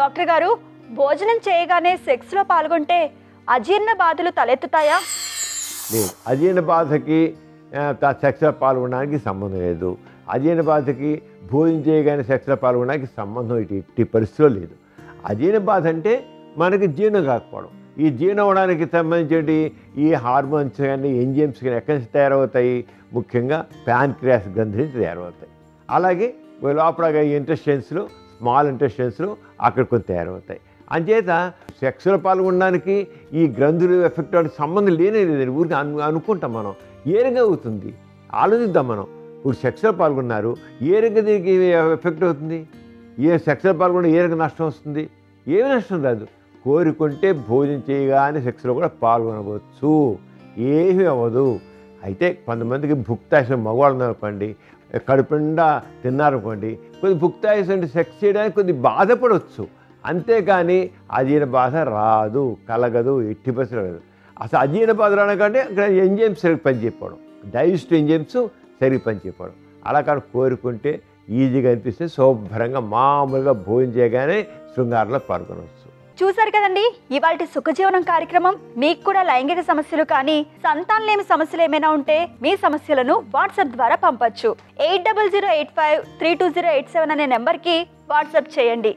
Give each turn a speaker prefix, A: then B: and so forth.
A: Doctor గారు, భోజనం చేయగానే సెక్స్లో పాల్గొంటే అజీర్ణ బాధలు తలెత్తుతాయా?
B: లేదు, అజీర్ణ బాధకి సెక్స్లో పాల్గొనడానికి సంబంధం లేదు. అజీర్ణ బాధకి భోజనం చేయగానే సెక్స్లో పాల్గొనడానికి సంబంధం ఇటు పరిస్థితిలో లేదు. అజీర్ణ బాధ అంటే మనకి జీర్ణం కాకపోవడం. ఈ జీర్ణం అవడానికి సంబంధించి ఈ హార్మోన్స్ కానీ ఎంజైమ్స్ కానీ ఎక్కడి నుంచి తయారవుతాయి? ముఖ్యంగా ప్యాన్క్రియాస్ గ్రంథి నుంచి తయారవుతాయి. అలాగే లోపల ఇంటెస్టైన్స్లో, స్మాల్ ఇంటెస్టైన్స్లో అక్కడ కొన్ని తయారవుతాయి. అంచేత సెక్స్లో పాల్గొనడానికి ఈ గ్రంథులు ఎఫెక్ట్ అవడానికి సంబంధం లేదండి. ఊరికి అనుకుంటాం మనం. ఏ రకంగా అవుతుంది ఆలోచిద్దాం మనం. ఇప్పుడు సెక్స్లో పాల్గొన్నారు, ఏ రకంగా దీనికి ఎఫెక్ట్ అవుతుంది? సెక్స్లో పాల్గొన్న ఏ రకంగా నష్టం వస్తుంది? ఏమి నష్టం రాదు. కోరుకుంటే భోజనం చేయగానే సెక్స్లో కూడా పాల్గొనవచ్చు, ఏమీ అవ్వదు. అయితే కొంతమందికి భుక్తాయాసం మగవాళ్ళు అనుకోండి, కడుపు నిండా తిన్నారనుకోండి, కొద్ది భుక్తాయాసం అంటే సెక్స్ చేయడానికి కొద్ది బాధపడవచ్చు. అంతేకాని అజీర్ణ బాధ రాదు, కలగదు, ఎట్టి పరిస్థితులు కలగదు. అసలు అజీర్ణ బాధ రానకంటే అక్కడ ఎంజైమ్స్ సరిగ్గా పనిచేయకపోవడం, డైజెస్టివ్ ఎంజైమ్స్ సరిగ్గా పనిచేయకపోవడం. అలా కానీ కోరుకుంటే ఈజీగా అనిపిస్తే శుభ్రంగా మామూలుగా భోజనం చేయగానే శృంగారంలో పాల్గొనవచ్చు.
A: చూసారు కదండి ఇవాల్టి సుఖజీవనం కార్యక్రమం. మీకు కూడా లైంగిక సమస్యలు కానీ సంతానలేమి సమస్యలు ఏమైనా ఉంటే మీ సమస్యలను వాట్సాప్ ద్వారా పంపొచ్చు. 8008532087 అనే నెంబర్కి వాట్సాప్ చేయండి.